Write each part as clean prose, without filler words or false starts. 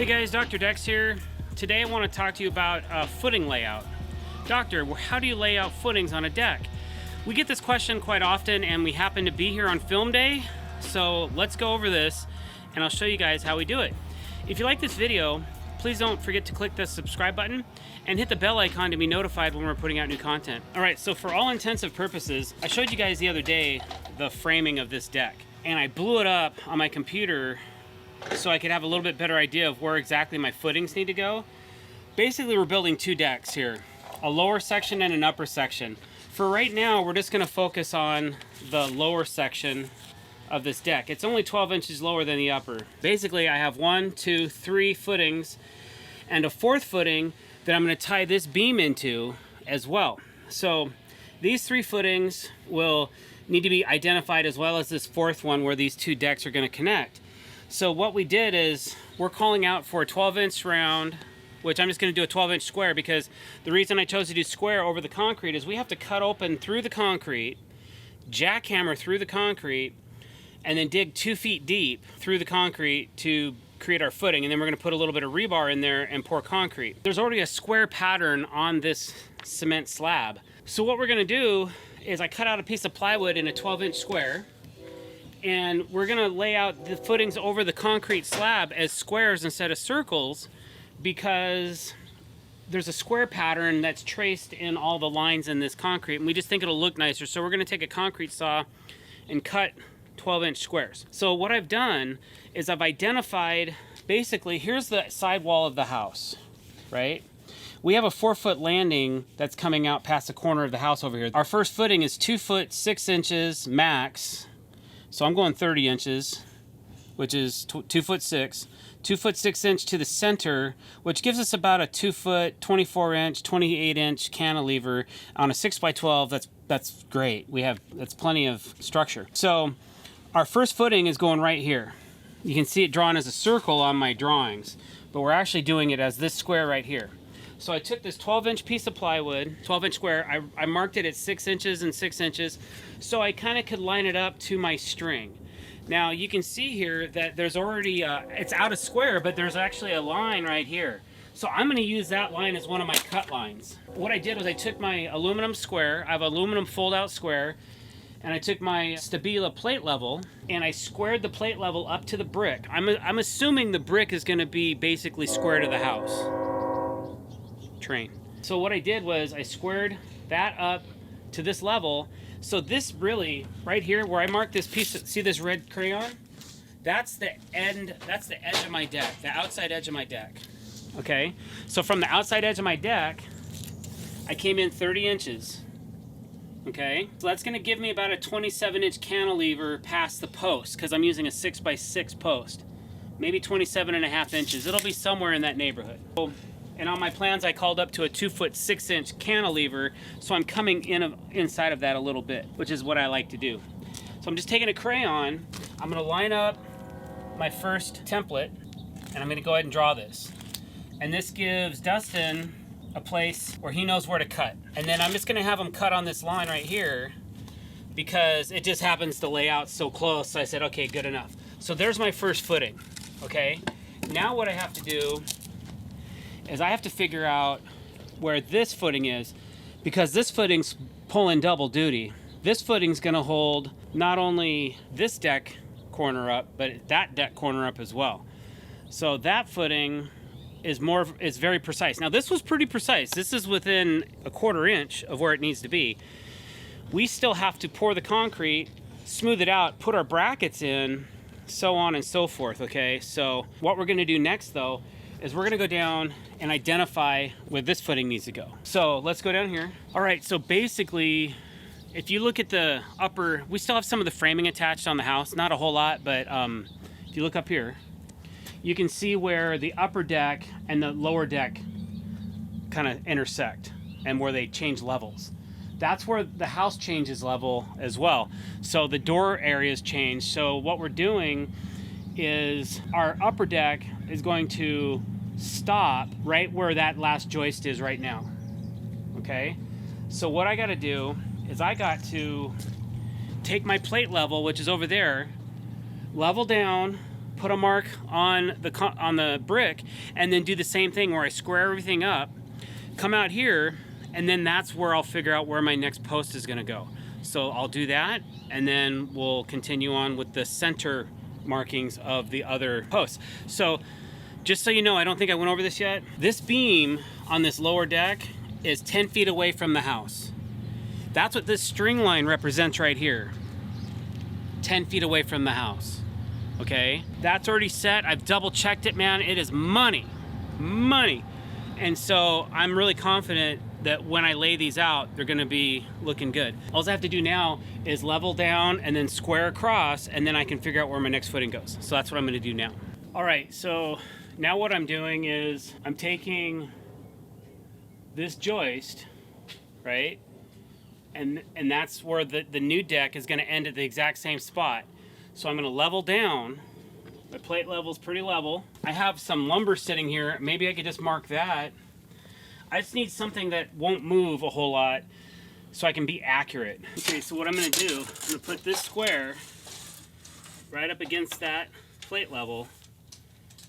Hey guys, Dr. Dex here. Today I want to talk to you about footing layout. Doctor, how do you lay out footings on a deck? We get this question quite often and we happen to be here on film day, so let's go over this and I'll show you guys how we do it. If you like this video, please don't forget to click the subscribe button and hit the bell icon to be notified when we're putting out new content. Alright, so for all intensive purposes, I showed you guys the other day the framing of this deck and I blew it up on my computer so I could have a little bit better idea of where exactly my footings need to go. Basically, we're building two decks here, a lower section and an upper section. For right now, we're just going to focus on the lower section of this deck. It's only 12 inches lower than the upper. Basically, I have 1, 2, 3 footings and a fourth footing that I'm going to tie this beam into as well. So these 3 footings will need to be identified as well as this fourth one where these two decks are going to connect. So what we did is we're calling out for a 12-inch round, which I'm just going to do a 12-inch square because the reason I chose to do square over the concrete is we have to cut open through the concrete, jackhammer through the concrete, and then dig 2 feet deep through the concrete to create our footing. And then we're going to put a little bit of rebar in there and pour concrete. There's already a square pattern on this cement slab. So what we're going to do is I cut out a piece of plywood in a 12-inch square, and we're going to lay out the footings over the concrete slab as squares instead of circles because there's a square pattern that's traced in all the lines in this concrete, and we just think it'll look nicer. So we're going to take a concrete saw and cut 12-inch squares. So what I've done is I've identified, basically, here's the side wall of the house, right? We have a 4-foot landing that's coming out past the corner of the house over here. Our first footing is 2 foot 6 inches max. So I'm going 30 inches, which is 2 foot 6. 2 foot 6 inch to the center, which gives us about a 2 foot 24 inch, 28 inch cantilever on a 6x12. That's great. That's plenty of structure. So our first footing is going right here. You can see it drawn as a circle on my drawings, but we're actually doing it as this square right here. So I took this 12-inch piece of plywood, 12-inch square, I marked it at 6 inches and 6 inches, so I kind of could line it up to my string. Now you can see here that there's already, it's out of square, but there's actually a line right here. So I'm going to use that line as one of my cut lines. What I did was I took my aluminum square, I have aluminum fold-out square, and I took my Stabila plate level, and I squared the plate level up to the brick. I'm assuming the brick is going to be basically square to the house. Train. So what I did was I squared that up to this level. So this really, right here where I marked this piece, see this red crayon? That's the end, that's the edge of my deck, the outside edge of my deck. Okay, so from the outside edge of my deck, I came in 30 inches. Okay, so that's gonna give me about a 27-inch cantilever past the post because I'm using a 6x6 post. Maybe 27.5 inches. It'll be somewhere in that neighborhood. And on my plans, I called up to a 2 foot 6 inch cantilever, so I'm coming inside of that a little bit, which is what I like to do. So I'm just taking a crayon, I'm gonna line up my first template, and I'm gonna go ahead and draw this. And this gives Dustin a place where he knows where to cut. And then I'm just gonna have him cut on this line right here, because it just happens to lay out so close, so I said, okay, good enough. So there's my first footing, okay? Now what I have to do is I have to figure out where this footing is, because this footing's pulling double duty. This footing's gonna hold not only this deck corner up, but that deck corner up as well. So that footing is very precise. Now this was pretty precise. This is within a 1/4 inch of where it needs to be. We still have to pour the concrete, smooth it out, put our brackets in, so on and so forth, okay? So what we're gonna do next though is we're gonna go down and identify where this footing needs to go. So let's go down here. All right, so basically, if you look at the upper, we still have some of the framing attached on the house, not a whole lot, but if you look up here, you can see where the upper deck and the lower deck kind of intersect and where they change levels. That's where the house changes level as well. So the door areas change. So what we're doing is our upper deck is going to stop right where that last joist is right now. Okay, so what I got to do is I got to take my plate level, which is over there, level down put a mark on the brick, and then do the same thing where I square everything up, come out here, and then that's where I'll figure out where my next post is gonna go. So I'll do that, and then we'll continue on with the center markings of the other posts. So just so you know, I don't think I went over this yet. This beam on this lower deck is 10 feet away from the house. That's what this string line represents right here. 10 feet away from the house. Okay, that's already set. I've double checked it, man. It is money. And so I'm really confident that when I lay these out, they're gonna be looking good. All I have to do now is level down and then square across, and then I can figure out where my next footing goes. So that's what I'm gonna do now. All right, so now what I'm doing is I'm taking this joist, right? And that's where the new deck is gonna end at the exact same spot. So I'm gonna level down. My plate level is pretty level. I have some lumber sitting here. Maybe I could just mark that. I just need something that won't move a whole lot so I can be accurate. Okay, so what I'm gonna do, I'm gonna put this square right up against that plate level,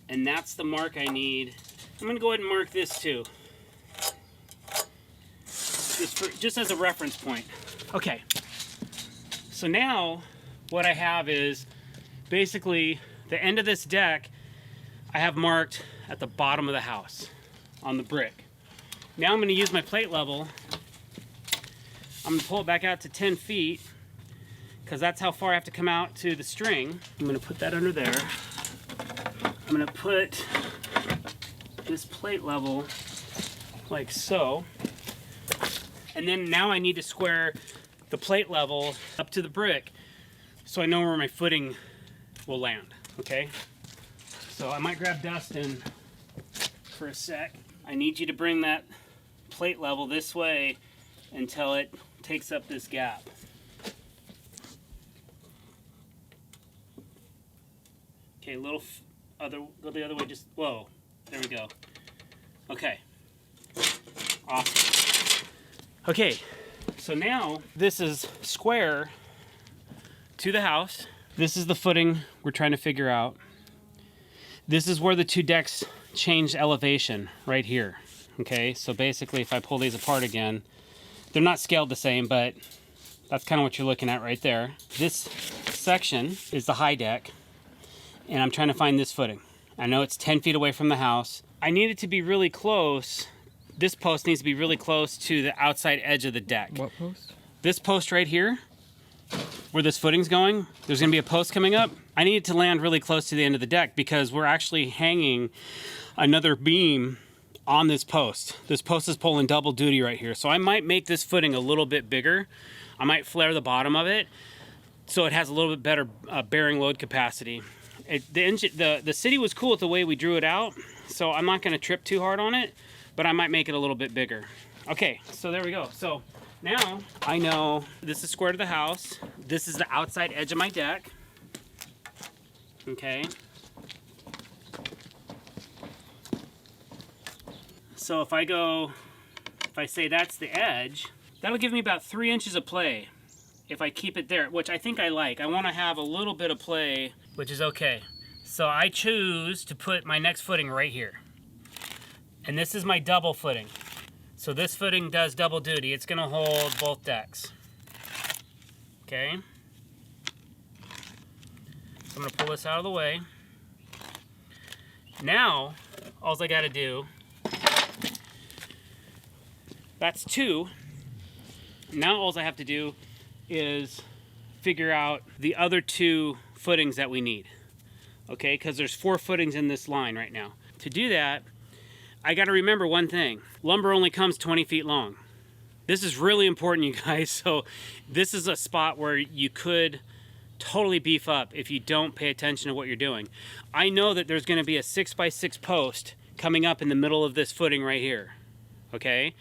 and that's the mark I need. I'm gonna go ahead and mark this too, just as a reference point. Okay, so now what I have is basically the end of this deck I have marked at the bottom of the house on the brick. Now I'm going to use my plate level. I'm going to pull it back out to 10 feet because that's how far I have to come out to the string. I'm going to put that under there. I'm going to put this plate level like so. And then now I need to square the plate level up to the brick so I know where my footing will land, okay? So I might grab Dustin for a sec. I need you to bring that plate level this way until it takes up this gap. Okay, go the other way, just, whoa, there we go. Okay, awesome. Okay, so now this is square to the house. This is the footing we're trying to figure out. This is where the two decks change elevation, right here. Okay, so basically if I pull these apart again, they're not scaled the same, but that's kind of what you're looking at right there. This section is the high deck, and I'm trying to find this footing. I know it's 10 feet away from the house. I need it to be really close. This post needs to be really close to the outside edge of the deck. What post? This post right here, where this footing's going, there's gonna be a post coming up. I need it to land really close to the end of the deck because we're actually hanging another beam on this post. This post is pulling double duty right here. So I might make this footing a little bit bigger. I might flare the bottom of it so it has a little bit better bearing load capacity. The city was cool with the way we drew it out, so I'm not gonna trip too hard on it, but I might make it a little bit bigger. Okay, so there we go. So now I know this is square to the house. This is the outside edge of my deck. Okay. So if I say that's the edge, that'll give me about 3 inches of play if I keep it there, which I think I like. I want to have a little bit of play, which is okay. So I choose to put my next footing right here. And this is my double footing. So this footing does double duty. It's gonna hold both decks. Okay. So I'm gonna pull this out of the way. Now, all I gotta do, that's 2. Now all I have to do is figure out the other 2 footings that we need. Okay, because there's 4 footings in this line right now. To do that, I got to remember one thing. Lumber only comes 20 feet long. This is really important, you guys. So this is a spot where you could totally beef up if you don't pay attention to what you're doing. I know that there's going to be a 6x6 post coming up in the middle of this footing right here. Okay,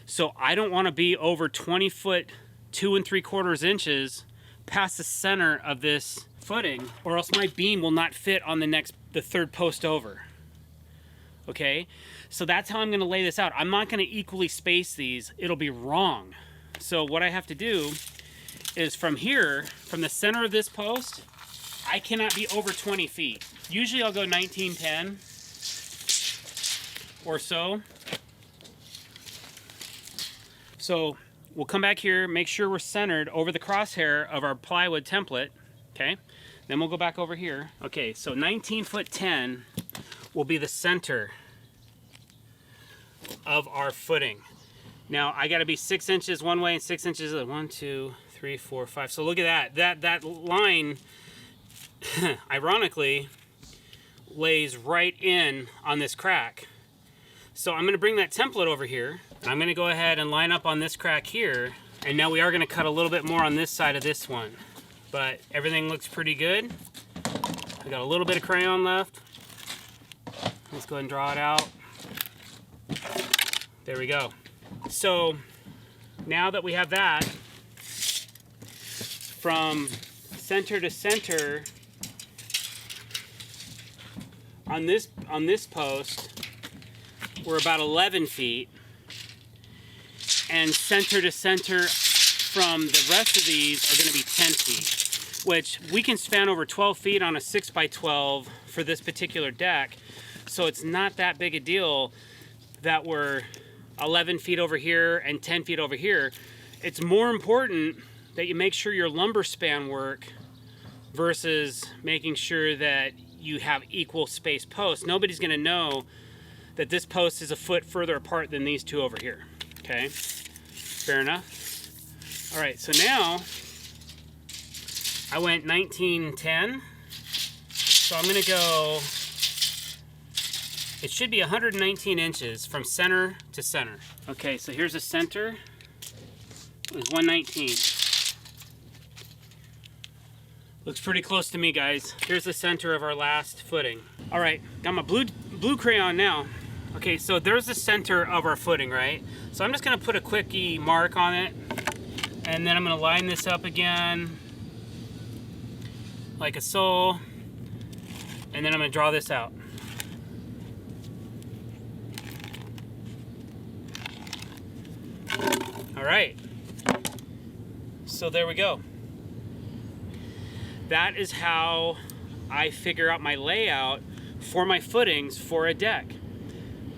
so I don't want to be over 20 foot 2 3/4 inches past the center of this footing, or else my beam will not fit on the third post over. Okay, so that's how I'm going to lay this out. I'm not going to equally space these. It'll be wrong. So what I have to do is from here, from the center of this post I cannot be over 20 feet. Usually I'll go 1910 or so. So we'll come back here, make sure we're centered over the crosshair of our plywood template, okay? Then we'll go back over here. Okay, so 19 foot 10 will be the center of our footing. Now I gotta be 6 inches one way and 6 inches the other. 1, 2, 3, 4, 5. So look at that. That line, ironically, lays right in on this crack. So I'm gonna bring that template over here. I'm gonna go ahead and line up on this crack here. And now we are gonna cut a little bit more on this side of this one. But everything looks pretty good. I got a little bit of crayon left. Let's go ahead and draw it out. There we go. So now that we have that, from center to center on this post, we're about 11 feet. And center to center from the rest of these are gonna be 10 feet, which we can span over 12 feet on a 6x12 for this particular deck. So it's not that big a deal that we're 11 feet over here and 10 feet over here. It's more important that you make sure your lumber span work versus making sure that you have equal space posts. Nobody's gonna know that this post is a foot further apart than these two over here, okay? Fair enough. All right, so now I went 1910. So I'm gonna go, it should be 119 inches from center to center. Okay, so here's the center. It was 119. Looks pretty close to me, guys. Here's the center of our last footing. All right, got my blue crayon now. Okay, so there's the center of our footing, right? So I'm just gonna put a quickie mark on it, and then I'm gonna line this up again, like so, and then I'm gonna draw this out. All right, so there we go. That is how I figure out my layout for my footings for a deck.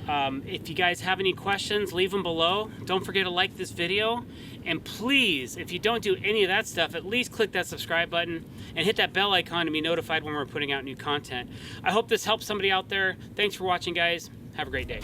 If you guys have any questions, leave them below. Don't forget to like this video. And please, if you don't do any of that stuff, at least click that subscribe button and hit that bell icon to be notified when we're putting out new content. I hope this helps somebody out there. Thanks for watching, guys. Have a great day.